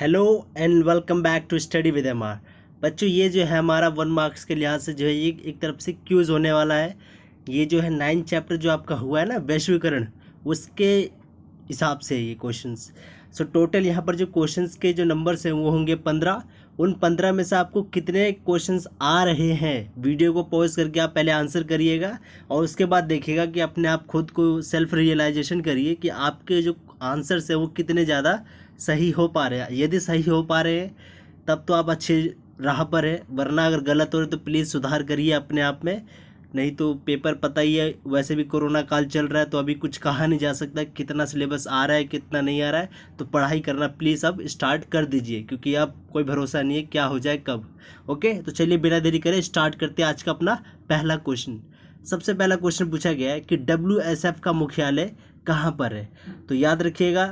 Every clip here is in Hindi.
Hello and welcome back to study with M R. बच्चों, ये जो है हमारा 1 मार्क्स के लिहाज से जो है ये एक तरफ से क्यूज़ होने वाला है। ये जो है 9 चैप्टर जो आपका हुआ है ना वैश्वीकरण, उसके हिसाब से ये क्वेश्चंस। सो टोटल यहाँ पर जो क्वेश्चंस के जो नंबर्स हैं वो होंगे 15। उन 15 में से आपको कितने क्वेश्चंस आ रहे हैं, वीडियो को पॉज करके आप पहले आंसर करिएगा और उसके बाद देखिएगा कि अपने आप खुद को सेल्फ रियलाइजेशन करिए कि आपके जो आंसर्स हैं वो कितने ज़्यादा सही हो पा रहे हैं। यदि सही हो पा रहे हैं तब तो आप अच्छी राह पर है, वरना अगर गलत हो रहे तो प्लीज़ सुधार करिए अपने आप में। नहीं तो पेपर पता ही है, वैसे भी कोरोना काल चल रहा है तो अभी कुछ कहा नहीं जा सकता कितना सिलेबस आ रहा है कितना नहीं आ रहा है। तो पढ़ाई करना प्लीज़ अब स्टार्ट कर दीजिए, क्योंकि अब कोई भरोसा नहीं है क्या हो जाए कब। ओके, तो चलिए बिना देरी करे स्टार्ट करते हैं आज का अपना पहला क्वेश्चन। सबसे पहला क्वेश्चन पूछा गया है कि WSF का मुख्यालय कहाँ पर है। तो याद रखिएगा,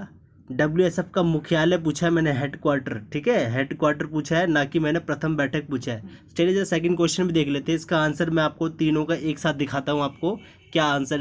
WSF का मुख्यालय पूछा है मैंने, हेडक्वार्टर, ठीक है, हेडक्वार्टर पूछा है, ना कि मैंने प्रथम बैठक पूछा है। चलिए जरा सेकंड क्वेश्चन भी देख लेते हैं। इसका आंसर मैं आपको तीनों का एक साथ दिखाता हूँ, आपको क्या आंसर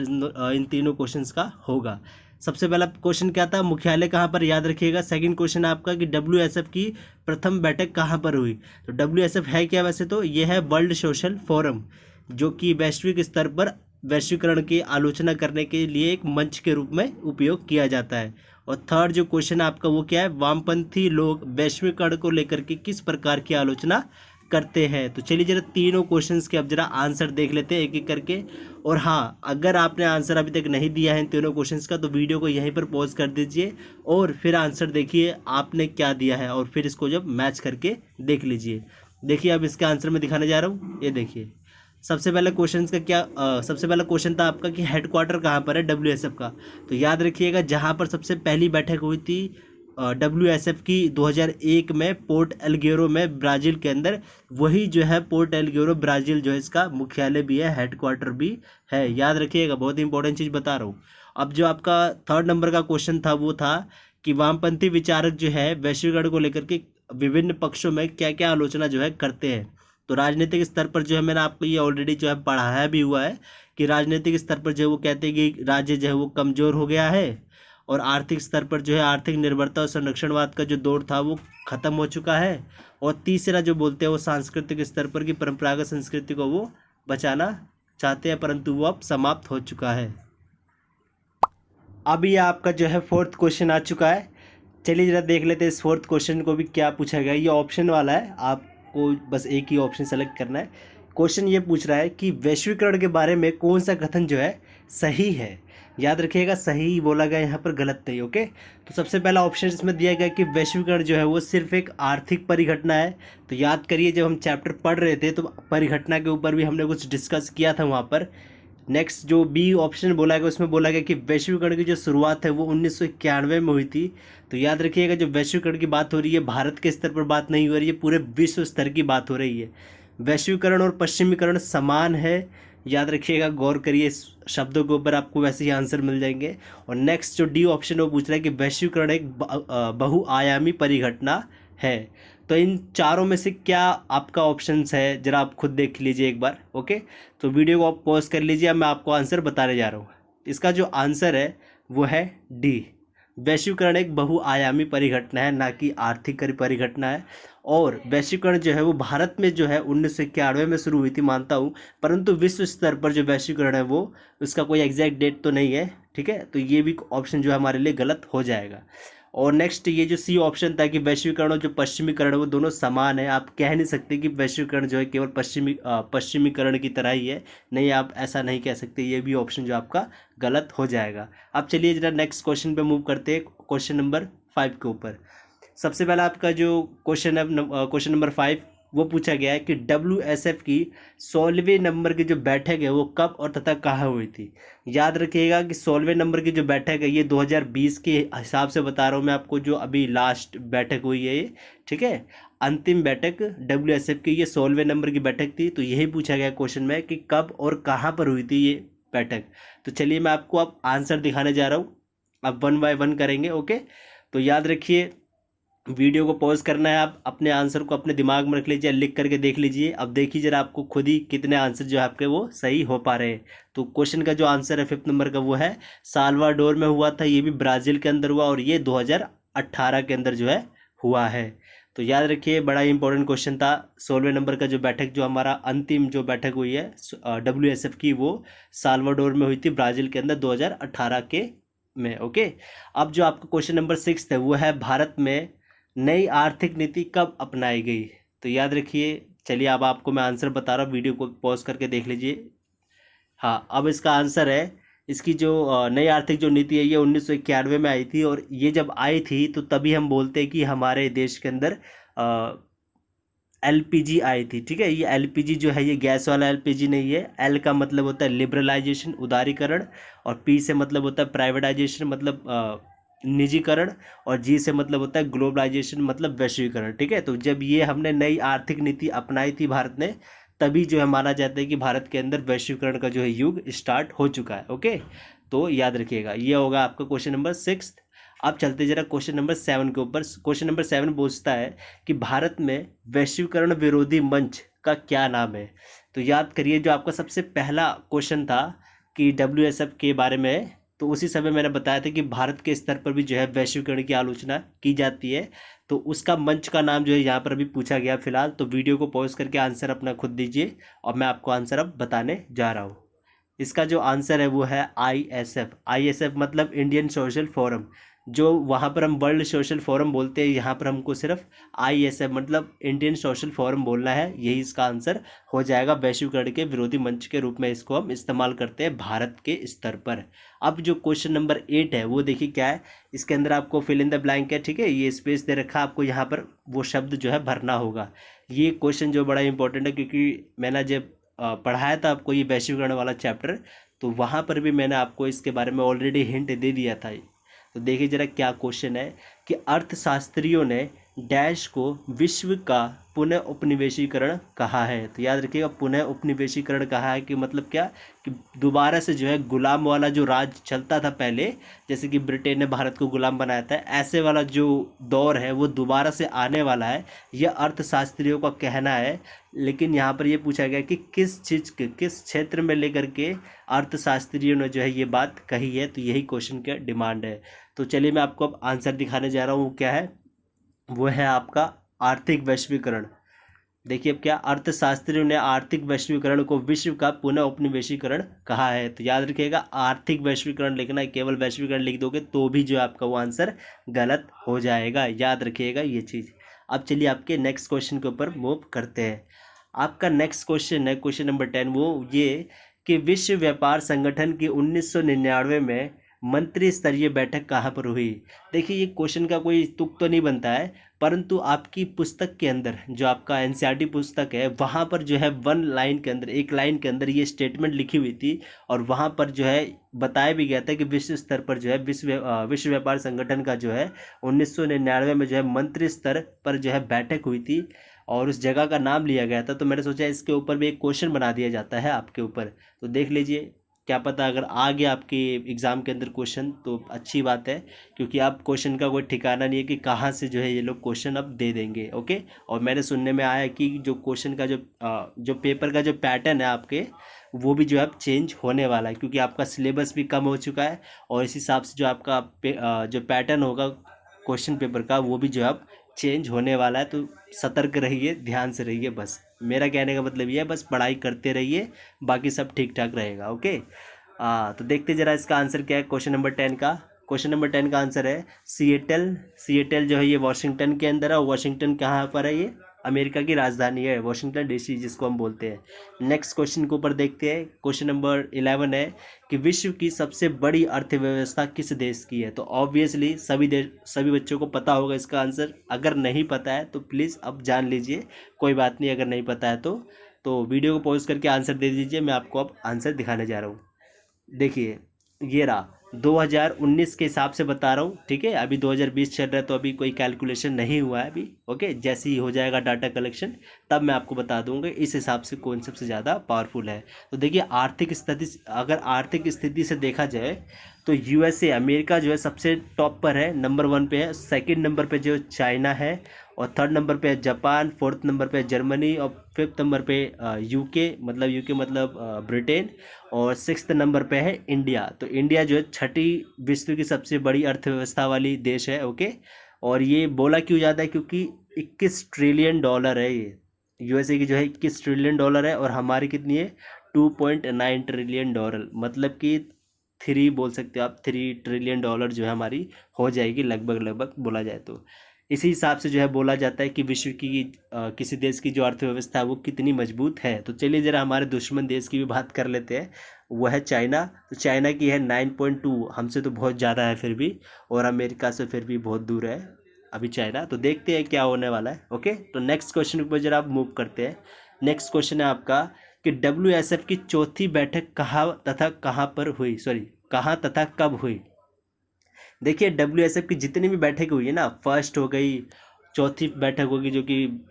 इन तीनों क्वेश्चंस का होगा। सबसे पहला क्वेश्चन क्या था, मुख्यालय कहाँ पर, याद रखिएगा। सेकंड क्वेश्चन आपका कि WSF की प्रथम बैठक कहाँ पर हुई। तो WSF है क्या, वैसे तो ये है वर्ल्ड सोशल फोरम, जो कि वैश्विक स्तर पर वैश्वीकरण की आलोचना करने के लिए एक मंच के रूप में उपयोग किया जाता है। और थर्ड जो क्वेश्चन आपका वो क्या है, वामपंथी लोग वैश्वीकरण को लेकर के किस प्रकार की आलोचना करते हैं। तो चलिए जरा तीनों क्वेश्चंस के अब जरा आंसर देख लेते हैं एक एक करके। और हाँ, अगर आपने आंसर अभी तक नहीं दिया है इन तीनों क्वेश्चंस का तो वीडियो को यहीं पर पॉज कर दीजिए और फिर आंसर देखिए आपने क्या दिया है, और फिर इसको जब मैच करके देख लीजिए। देखिए अब इसका आंसर मैं दिखाने जा रहा हूँ, ये देखिए। सबसे पहला क्वेश्चन का क्या सबसे पहला क्वेश्चन था आपका कि हेडक्वार्टर कहाँ पर है WSF का। तो याद रखिएगा, जहाँ पर सबसे पहली बैठक हुई थी WSF की 2001 में पोर्ट एल्गेरो में, ब्राज़ील के अंदर, वही जो है पोर्ट एल्गेरो ब्राज़ील जो है इसका मुख्यालय भी है, हेडक्वार्टर भी है। याद रखिएगा, बहुत इंपॉर्टेंट चीज़ बता रहा हूँ। अब जो आपका थर्ड नंबर का क्वेश्चन था वो था कि वामपंथी विचारक जो है वैश्वीकरण को लेकर के विभिन्न पक्षों में क्या क्या आलोचना जो है करते हैं। तो राजनीतिक स्तर पर जो है मैंने आपको ये ऑलरेडी जो है पढ़ाया भी हुआ है कि राजनीतिक स्तर पर जो है वो कहते हैं कि राज्य जो है वो कमज़ोर हो गया है, और आर्थिक स्तर पर जो है आर्थिक निर्भरता और संरक्षणवाद का जो दौर था वो ख़त्म हो चुका है। और तीसरा जो बोलते हैं वो सांस्कृतिक स्तर पर कि परंपरागत संस्कृति को वो बचाना चाहते हैं, परंतु वो अब समाप्त हो चुका है। अब ये आपका जो है फोर्थ क्वेश्चन आ चुका है। चलिए जरा देख लेते हैं इस फोर्थ क्वेश्चन को भी क्या पूछा गया है। ये ऑप्शन वाला है, आपको बस एक ही ऑप्शन सेलेक्ट करना है। क्वेश्चन ये पूछ रहा है कि वैश्वीकरण के बारे में कौन सा कथन जो है सही है। याद रखिएगा, सही बोला गया, यहाँ पर गलत नहीं। ओके, तो सबसे पहला ऑप्शन इसमें दिया गया कि वैश्वीकरण जो है वो सिर्फ एक आर्थिक परिघटना है। तो याद करिए, जब हम चैप्टर पढ़ रहे थे तो परिघटना के ऊपर भी हमने कुछ डिस्कस किया था वहाँ पर। नेक्स्ट जो बी ऑप्शन बोला गया उसमें बोला गया कि वैश्वीकरण की जो शुरुआत है वो 1991 में हुई थी। तो याद रखिएगा, जो वैश्वीकरण की बात हो रही है भारत के स्तर पर बात नहीं हो रही है, पूरे विश्व स्तर की बात हो रही है। वैश्वीकरण और पश्चिमीकरण समान है, याद रखिएगा, गौर करिए इस शब्दों के ऊपर, आपको वैसे ही आंसर मिल जाएंगे। और नेक्स्ट जो डी ऑप्शन वो पूछ रहा है कि वैश्वीकरण एक बहुआयामी परिघटना है। तो इन चारों में से क्या आपका ऑप्शंस है, जरा आप खुद देख लीजिए एक बार। ओके, तो वीडियो को आप पॉज कर लीजिए, अब मैं आपको आंसर बताने जा रहा हूँ। इसका जो आंसर है वो है डी, वैश्वीकरण एक बहुआयामी परिघटना है, ना कि आर्थिक परिघटना है। और वैश्वीकरण जो है वो भारत में जो है 1991 में शुरू हुई थी, मानता हूँ, परंतु विश्व स्तर पर जो वैश्वीकरण है वो उसका कोई एग्जैक्ट डेट तो नहीं है, ठीक है। तो ये भी ऑप्शन जो है हमारे लिए गलत हो जाएगा। और नेक्स्ट ये जो सी ऑप्शन था कि वैश्वीकरण और जो पश्चिमीकरण है वो दोनों समान है, आप कह नहीं सकते कि वैश्वीकरण जो है केवल पश्चिमीकरण की तरह ही है, नहीं, आप ऐसा नहीं कह सकते। ये भी ऑप्शन जो आपका गलत हो जाएगा। अब चलिए जरा नेक्स्ट क्वेश्चन पे मूव करते हैं, क्वेश्चन नंबर 5 के ऊपर। सबसे पहला आपका जो क्वेश्चन है, क्वेश्चन नंबर 5, वो पूछा गया है कि WSF की 16वें नंबर की जो बैठक है वो कब और तथा कहाँ हुई थी। याद रखिएगा कि 16वें नंबर की जो बैठक है ये 2020 के हिसाब से बता रहा हूँ मैं आपको, जो अभी लास्ट बैठक हुई है ये, ठीक है, अंतिम बैठक WSF की ये 16वें नंबर की बैठक थी। तो यही पूछा गया क्वेश्चन में कि कब और कहाँ पर हुई थी ये बैठक। तो चलिए मैं आपको अब आंसर दिखाने जा रहा हूँ, अब 1 बाय 1 करेंगे। ओके, तो याद रखिए, वीडियो को पॉज करना है, आप अपने आंसर को अपने दिमाग में रख लीजिए, लिख करके देख लीजिए। अब देखिए जरा आपको खुद ही कितने आंसर जो है आपके वो सही हो पा रहे हैं। तो क्वेश्चन का जो आंसर है 5th नंबर का वो है साल्वाडोर में हुआ था, ये भी ब्राज़ील के अंदर हुआ, और ये 2018 के अंदर जो है हुआ है। तो याद रखिए, बड़ा ही इंपॉर्टेंट क्वेश्चन था। 16वें नंबर का जो बैठक, जो हमारा अंतिम जो बैठक हुई है WSF की, वो साल्वाडोर में हुई थी, ब्राज़ील के अंदर 2018 के में। ओके, अब जो आपका क्वेश्चन नंबर 6 है वो है, भारत में नई आर्थिक नीति कब अपनाई गई? तो याद रखिए, चलिए अब आपको मैं आंसर बता रहा हूँ, वीडियो को पॉज करके देख लीजिए। हाँ, अब इसका आंसर है, इसकी जो नई आर्थिक जो नीति है ये 1991 में आई थी, और ये जब आई थी तो तभी हम बोलते हैं कि हमारे देश के अंदर LPG आई थी। ठीक है, ये LPG जो है ये गैस वाला LPG नहीं है। L का मतलब होता है लिबरलाइजेशन, उदारीकरण, और P से मतलब होता है प्राइवेटाइजेशन, मतलब निजीकरण, और G से मतलब होता है ग्लोबलाइजेशन, मतलब वैश्वीकरण। ठीक है, तो जब ये हमने नई आर्थिक नीति अपनाई थी भारत ने, तभी जो है माना जाता है कि भारत के अंदर वैश्वीकरण का जो है युग स्टार्ट हो चुका है। ओके, तो याद रखिएगा, ये होगा आपका क्वेश्चन नंबर 6। अब चलते जरा क्वेश्चन नंबर 7 के ऊपर। क्वेश्चन नंबर 7 पूछता है कि भारत में वैश्वीकरण विरोधी मंच का क्या नाम है? तो याद करिए, जो आपका सबसे पहला क्वेश्चन था कि WSF के बारे में, तो उसी समय मैंने बताया था कि भारत के स्तर पर भी जो है वैश्वीकरण की आलोचना की जाती है। तो उसका मंच का नाम जो है यहाँ पर अभी पूछा गया फिलहाल। तो वीडियो को पॉज करके आंसर अपना खुद दीजिए, और मैं आपको आंसर अब बताने जा रहा हूँ। इसका जो आंसर है वो है ISF। ISF मतलब इंडियन सोशल फोरम। जो वहाँ पर हम वर्ल्ड सोशल फोरम बोलते हैं, यहाँ पर हमको सिर्फ ISF मतलब इंडियन सोशल फोरम बोलना है। यही इसका आंसर हो जाएगा। वैश्वीकरण के विरोधी मंच के रूप में इसको हम इस्तेमाल करते हैं भारत के स्तर पर। अब जो क्वेश्चन नंबर 8 है वो देखिए क्या है। इसके अंदर आपको फिल इन द ब्लैंक है। ठीक है, ये स्पेस दे रखा है, आपको यहाँ पर वो शब्द जो है भरना होगा। ये क्वेश्चन जो बड़ा इंपॉर्टेंट है, क्योंकि मैंने जब पढ़ाया था आपको ये वैश्वीकरण वाला चैप्टर, तो वहाँ पर भी मैंने आपको इसके बारे में ऑलरेडी हिंट दे दिया था। तो देखिए जरा क्या क्वेश्चन है कि अर्थशास्त्रियों ने डैश को विश्व का पुनः उपनिवेशीकरण कहा है। तो याद रखिएगा, पुनः उपनिवेशीकरण कहा है कि मतलब क्या, कि दोबारा से जो है गुलाम वाला जो राज चलता था पहले, जैसे कि ब्रिटेन ने भारत को गुलाम बनाया था, ऐसे वाला जो दौर है वो दोबारा से आने वाला है, यह अर्थशास्त्रियों का कहना है। लेकिन यहाँ पर ये पूछा गया कि किस चीज़ के, किस क्षेत्र में लेकर के अर्थशास्त्रियों ने जो है ये बात कही है। तो यही क्वेश्चन का डिमांड है। तो चलिए मैं आपको अब आंसर दिखाने जा रहा हूँ, क्या है वो है आपका आर्थिक वैश्वीकरण। देखिए अब क्या, अर्थशास्त्रियों ने आर्थिक वैश्वीकरण को विश्व का पुनः उपनिवेशीकरण कहा है। तो याद रखिएगा, आर्थिक वैश्वीकरण लिखना है, केवल वैश्वीकरण लिख दोगे तो भी जो आपका वो आंसर गलत हो जाएगा। याद रखिएगा ये चीज़। अब चलिए आपके नेक्स्ट क्वेश्चन के ऊपर मूव करते हैं। आपका नेक्स्ट क्वेश्चन है क्वेश्चन नंबर 10, वो ये कि विश्व व्यापार संगठन की 1999 में मंत्री स्तरीय बैठक कहाँ पर हुई? देखिए ये क्वेश्चन का कोई तुक तो नहीं बनता है, परंतु आपकी पुस्तक के अंदर, जो आपका NCERT पुस्तक है, वहाँ पर जो है वन लाइन के अंदर, एक लाइन के अंदर ये स्टेटमेंट लिखी हुई थी, और वहाँ पर जो है बताया भी गया था कि विश्व स्तर पर जो है विश्व व्यापार संगठन का जो है 1999 में जो है मंत्री स्तर पर जो है बैठक हुई थी, और उस जगह का नाम लिया गया था। तो मैंने सोचा इसके ऊपर भी एक क्वेश्चन बना दिया जाता है आपके ऊपर। तो देख लीजिए, क्या पता अगर आ गया आपके एग्ज़ाम के अंदर क्वेश्चन तो अच्छी बात है, क्योंकि आप क्वेश्चन का कोई ठिकाना नहीं है कि कहाँ से जो है ये लोग क्वेश्चन अब दे देंगे। ओके, और मैंने सुनने में आया कि जो क्वेश्चन का जो पेपर का जो पैटर्न है आपके, वो भी जो है अब चेंज होने वाला है, क्योंकि आपका सिलेबस भी कम हो चुका है, और इस हिसाब से जो आपका जो पैटर्न होगा क्वेश्चन पेपर का, वो भी जो है अब चेंज होने वाला है। तो सतर्क रहिए, ध्यान से रहिए। बस मेरा कहने का मतलब ये है, बस पढ़ाई करते रहिए, बाकी सब ठीक ठाक रहेगा। ओके, तो देखते जरा इसका आंसर क्या है क्वेश्चन नंबर 10 का। क्वेश्चन नंबर 10 का आंसर है सिएटल। सिएटल जो है ये वाशिंगटन के अंदर है। वाशिंगटन कहाँ पर है? ये अमेरिका की राजधानी है, वाशिंगटन DC जिसको हम बोलते हैं। नेक्स्ट क्वेश्चन के ऊपर देखते हैं। क्वेश्चन नंबर 11 है कि विश्व की सबसे बड़ी अर्थव्यवस्था किस देश की है? तो ऑब्वियसली सभी बच्चों को पता होगा इसका आंसर। अगर नहीं पता है तो प्लीज़ अब जान लीजिए, कोई बात नहीं अगर नहीं पता है तो वीडियो को पॉज करके आंसर दे दीजिए। मैं आपको अब आंसर दिखाने जा रहा हूँ। देखिए ये रहा, 2019 के हिसाब से बता रहा हूँ। ठीक है, अभी 2020 चल रहा है, तो अभी कोई कैलकुलेशन नहीं हुआ है अभी। ओके, जैसे ही हो जाएगा डाटा कलेक्शन, तब मैं आपको बता दूंगा इस हिसाब से कौन सबसे ज़्यादा पावरफुल है। तो देखिए आर्थिक स्थिति, अगर आर्थिक स्थिति से देखा जाए तो USA अमेरिका जो है सबसे टॉप पर है, नंबर 1 पे है। सेकंड नंबर पे जो चाइना है, और थर्ड नंबर पे है जापान, फोर्थ नंबर पे है जर्मनी, और फिफ्थ नंबर पे UK मतलब ब्रिटेन, और सिक्स्थ नंबर पे है इंडिया। तो इंडिया जो है छठी विश्व की सबसे बड़ी अर्थव्यवस्था वाली देश है। ओके, और ये बोला क्यों जाता है, क्योंकि 21 ट्रिलियन डॉलर है ये। यूएसए की जो है 21 ट्रिलियन डॉलर है और हमारी कितनी है 2.9 ट्रिलियन डॉलर, मतलब कि 3 बोल सकते हो आप, 3 ट्रिलियन डॉलर जो है हमारी हो जाएगी लगभग लगभग बोला जाए तो। इसी हिसाब से जो है बोला जाता है कि विश्व की किसी देश की जो अर्थव्यवस्था है वो कितनी मजबूत है। तो चलिए ज़रा हमारे दुश्मन देश की भी बात कर लेते हैं, वो है चाइना। तो चाइना की है 9.2, हमसे तो बहुत ज़्यादा है फिर भी, और अमेरिका से फिर भी बहुत दूर है अभी चाइना। तो देखते हैं क्या होने वाला है। ओके, तो नेक्स्ट क्वेश्चन पर जरा आप मूव करते हैं। नेक्स्ट क्वेश्चन है आपका कि WSF की चौथी बैठक कहाँ तथा कहाँ पर हुई, सॉरी कहाँ तथा कब हुई। देखिए WSF की जितनी भी बैठक हुई है ना, फर्स्ट हो गई, चौथी बैठक होगी, जो कि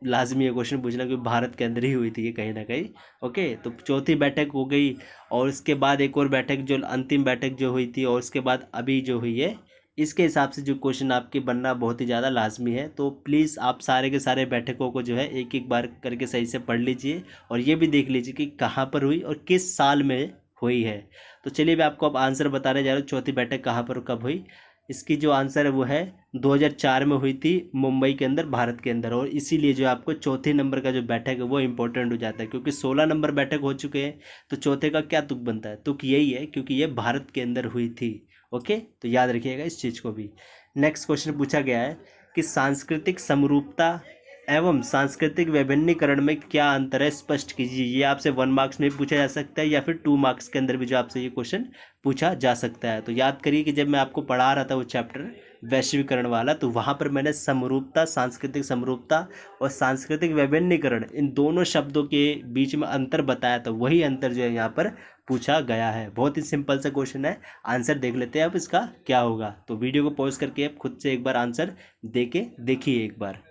लाजमी है क्वेश्चन पूछना क्योंकि भारत के अंदर ही हुई थी ये कहीं ना कहीं। ओके, तो चौथी बैठक हो गई, और उसके बाद एक और बैठक जो अंतिम बैठक जो हुई थी, और उसके बाद अभी जो हुई है, इसके हिसाब से जो क्वेश्चन आपके बनना बहुत ही ज़्यादा लाजमी है। तो प्लीज़ आप सारे के सारे बैठकों को जो है एक एक बार करके सही से पढ़ लीजिए, और ये भी देख लीजिए कि कहाँ पर हुई और किस साल में हुई है। तो चलिए मैं आपको अब आंसर बताने जा रहा हूँ, चौथी बैठक कहाँ पर कब हुई। इसकी जो आंसर है वो है 2004 में हुई थी मुंबई के अंदर, भारत के अंदर। और इसीलिए जो आपको चौथे नंबर का जो बैठक है वो इंपॉर्टेंट हो जाता है, क्योंकि 16 नंबर बैठक हो चुके हैं, तो चौथे का क्या तुक बनता है, तुक यही है क्योंकि ये भारत के अंदर हुई थी। ओके, तो याद रखिएगा इस चीज़ को भी। नेक्स्ट क्वेश्चन पूछा गया है कि सांस्कृतिक समरूपता एवं सांस्कृतिक विभिन्नीकरण में क्या अंतर है, स्पष्ट कीजिए। ये आपसे 1 मार्क्स में भी पूछा जा सकता है या फिर 2 मार्क्स के अंदर भी जो आपसे ये क्वेश्चन पूछा जा सकता है। तो याद करिए कि जब मैं आपको पढ़ा रहा था वो चैप्टर वैश्वीकरण वाला, तो वहाँ पर मैंने समरूपता, सांस्कृतिक समरूपता और सांस्कृतिक विभिन्नीकरण, इन दोनों शब्दों के बीच में अंतर बताया था। वही अंतर जो है यहाँ पर पूछा गया है। बहुत ही सिंपल सा क्वेश्चन है, आंसर देख लेते हैं अब इसका क्या होगा। तो वीडियो को पॉज करके आप खुद से एक बार आंसर देखिए एक बार।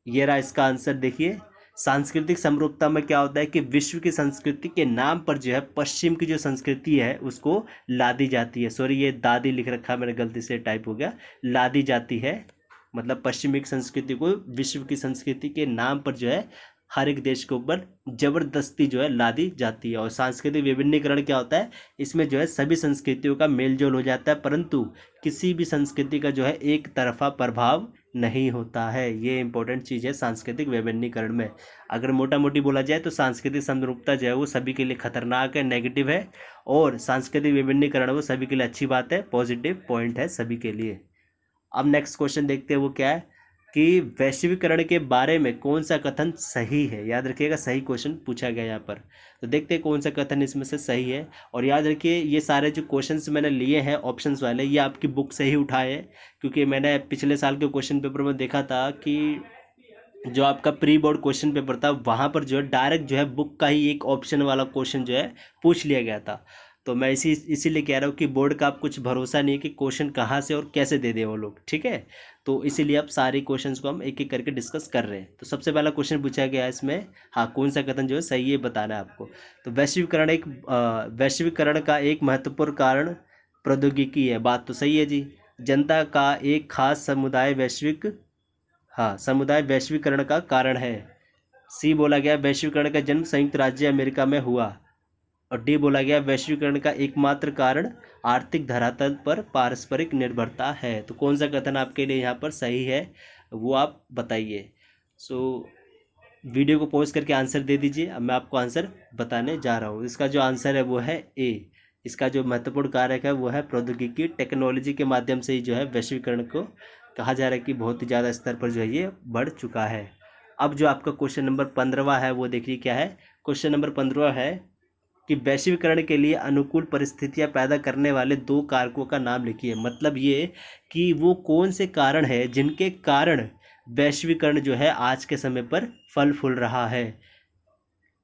ये रहा इसका आंसर, देखिए सांस्कृतिक समरूपता में क्या होता है कि विश्व की संस्कृति के नाम पर जो है पश्चिम की जो संस्कृति है उसको लादी जाती है, सॉरी ये दादी लिख रखा है मैंने, गलती से टाइप हो गया, लादी जाती है, मतलब पश्चिमी की संस्कृति को विश्व की संस्कृति के नाम पर जो है हर एक देश के ऊपर जबरदस्ती जो है लादी जाती है। और सांस्कृतिक विभिन्नीकरण क्या होता है, इसमें जो है सभी संस्कृतियों का मेल जोल हो जाता है, परंतु किसी भी संस्कृति का जो है एक तरफा प्रभाव नहीं होता है। ये इंपॉर्टेंट चीज़ है सांस्कृतिक विभिन्नीकरण में। अगर मोटा मोटी बोला जाए तो सांस्कृतिक समरूपता जो है वो सभी के लिए खतरनाक है, नेगेटिव है, और सांस्कृतिक विभिन्नीकरण वो सभी के लिए अच्छी बात है, पॉजिटिव पॉइंट है सभी के लिए। अब नेक्स्ट क्वेश्चन देखते हैं वो क्या है कि वैश्वीकरण के बारे में कौन सा कथन सही है। याद रखिएगा सही क्वेश्चन पूछा गया यहाँ पर, तो देखते हैं कौन सा कथन इसमें से सही है। और याद रखिए ये सारे जो क्वेश्चंस मैंने लिए हैं ऑप्शंस वाले, ये आपकी बुक से ही उठाए हैं, क्योंकि मैंने पिछले साल के क्वेश्चन पेपर में देखा था कि जो आपका प्री बोर्ड क्वेश्चन पेपर था वहाँ पर जो है डायरेक्ट जो है बुक का ही एक ऑप्शन वाला क्वेश्चन जो है पूछ लिया गया था। तो मैं इसीलिए कह रहा हूँ कि बोर्ड का आप कुछ भरोसा नहीं है कि क्वेश्चन कहाँ से और कैसे दे दे वो लोग, ठीक है। तो इसीलिए अब सारे क्वेश्चंस को हम एक एक करके डिस्कस कर रहे हैं। तो सबसे पहला क्वेश्चन पूछा गया है इसमें, हाँ कौन सा कथन जो है सही है बताना है आपको। तो वैश्वीकरण का एक महत्वपूर्ण कारण प्रौद्योगिकी है, बात तो सही है जी। जनता का एक खास समुदाय वैश्वीकरण का कारण है। सी बोला गया वैश्वीकरण का जन्म संयुक्त राज्य अमेरिका में हुआ। और डी बोला गया वैश्वीकरण का एकमात्र कारण आर्थिक धरातल पर पारस्परिक निर्भरता है। तो कौन सा कथन आपके लिए यहाँ पर सही है वो आप बताइए। वीडियो को पॉज करके आंसर दे दीजिए। अब मैं आपको आंसर बताने जा रहा हूँ। इसका जो आंसर है वो है ए। इसका जो महत्वपूर्ण कारक है वो है प्रौद्योगिकी, टेक्नोलॉजी के माध्यम से ही जो है वैश्वीकरण को कहा जा रहा है कि बहुत ही ज़्यादा स्तर पर जो है ये बढ़ चुका है। अब जो आपका क्वेश्चन नंबर 15वां है वो देखिए क्या है। क्वेश्चन नंबर 15 है कि वैश्वीकरण के लिए अनुकूल परिस्थितियां पैदा करने वाले 2 कारकों का नाम लिखिए। मतलब ये कि वो कौन से कारण है जिनके कारण वैश्वीकरण जो है आज के समय पर फल फूल रहा है।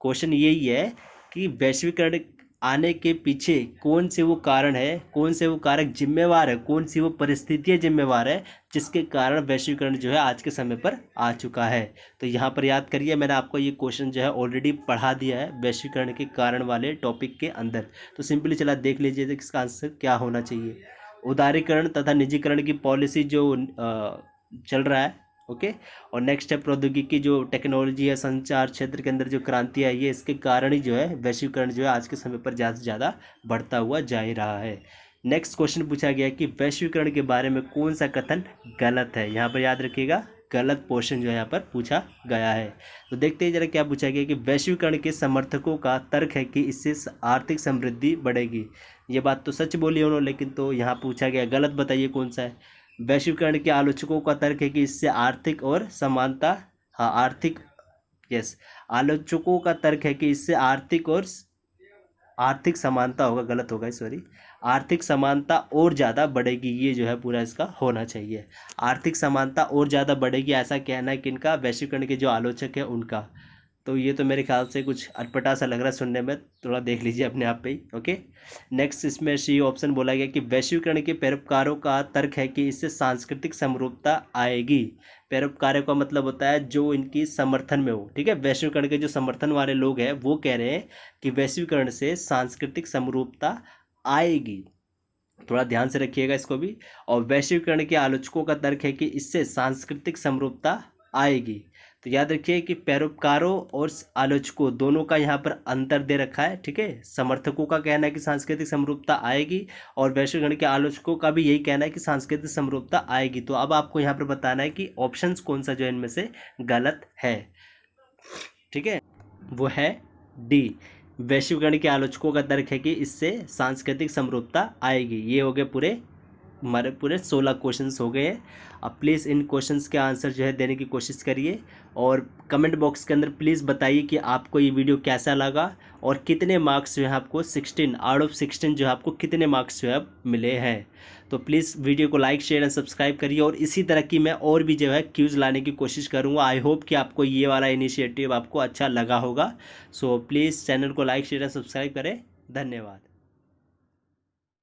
क्वेश्चन यही है कि वैश्वीकरण आने के पीछे कौन से वो कारण है, कौन से वो कारक जिम्मेवार है, कौन सी वो परिस्थितियाँ जिम्मेवार है जिसके कारण वैश्वीकरण जो है आज के समय पर आ चुका है। तो यहाँ पर याद करिए मैंने आपको ये क्वेश्चन जो है ऑलरेडी पढ़ा दिया है वैश्वीकरण के कारण वाले टॉपिक के अंदर। तो सिंपली चला देख लीजिए कि इसका आंसर क्या होना चाहिए। उदारीकरण तथा निजीकरण की पॉलिसी जो चल रहा है, ओके। और नेक्स्ट है प्रौद्योगिकी, जो टेक्नोलॉजी है, संचार क्षेत्र के अंदर जो क्रांति आई है, इसके कारण ही जो है वैश्वीकरण जो है आज के समय पर ज़्यादा से ज़्यादा बढ़ता हुआ जा ही रहा है। नेक्स्ट क्वेश्चन पूछा गया कि वैश्वीकरण के बारे में कौन सा कथन गलत है। यहाँ पर याद रखिएगा गलत पोर्शन जो है यहाँ पर पूछा गया है। तो देखते हैं जरा क्या पूछा गया कि वैश्वीकरण के समर्थकों का तर्क है कि इससे आर्थिक समृद्धि बढ़ेगी। ये बात तो सच बोली उन्होंने, लेकिन तो यहाँ पूछा गया गलत, बताइए कौन सा है। वैश्वीकरण के आलोचकों का तर्क है कि इससे आर्थिक और समानता, हाँ आर्थिक, यस, आलोचकों का तर्क है कि इससे आर्थिक समानता होगा, गलत होगा सॉरी, आर्थिक समानता और ज़्यादा बढ़ेगी। ये जो है पूरा इसका होना चाहिए, आर्थिक समानता और ज़्यादा बढ़ेगी, ऐसा कहना है किनका, वैश्वीकरण के जो आलोचक है उनका। तो ये तो मेरे ख्याल से कुछ अटपटा सा लग रहा है सुनने में, थोड़ा देख लीजिए अपने आप पे ही। ओके, नेक्स्ट इसमें सी ऑप्शन बोला गया कि वैश्वीकरण के पैरोकारों का तर्क है कि इससे सांस्कृतिक समरूपता आएगी। पैरोकारों का मतलब होता है जो इनकी समर्थन में हो, ठीक है। वैश्वीकरण के जो समर्थन वाले लोग हैं वो कह रहे हैं कि वैश्वीकरण से सांस्कृतिक समरूपता आएगी, थोड़ा ध्यान से रखिएगा इसको भी। और वैश्वीकरण के आलोचकों का तर्क है कि इससे सांस्कृतिक समरूपता आएगी। तो याद रखिए कि पैरोकारों और आलोचकों दोनों का यहाँ पर अंतर दे रखा है, ठीक है। समर्थकों का कहना है कि सांस्कृतिक समरूपता आएगी और वैश्वीकरण के आलोचकों का भी यही कहना है कि सांस्कृतिक समरूपता आएगी। तो अब आपको यहाँ पर बताना है कि ऑप्शंस कौन सा जो इनमें से गलत है, ठीक है। वो है डी, वैश्वीकरण के आलोचकों का तर्क है कि इससे सांस्कृतिक समरूपता आएगी। ये हो गए हमारे पूरे 16 क्वेश्चंस हो गए हैं। अब प्लीज़ इन क्वेश्चंस के आंसर जो है देने की कोशिश करिए और कमेंट बॉक्स के अंदर प्लीज़ बताइए कि आपको ये वीडियो कैसा लगा और कितने मार्क्स जो है आपको 16 आउट ऑफ 16 जो है आपको कितने मार्क्स जो है मिले हैं। तो प्लीज़ वीडियो को लाइक शेयर एंड सब्सक्राइब करिए और इसी तरह की मैं और भी जो है क्यूज़ लाने की कोशिश करूँगा। आई होप कि आपको ये वाला इनिशिएटिव आपको अच्छा लगा होगा। सो प्लीज़ चैनल को लाइक शेयर एंड सब्सक्राइब करें। धन्यवाद।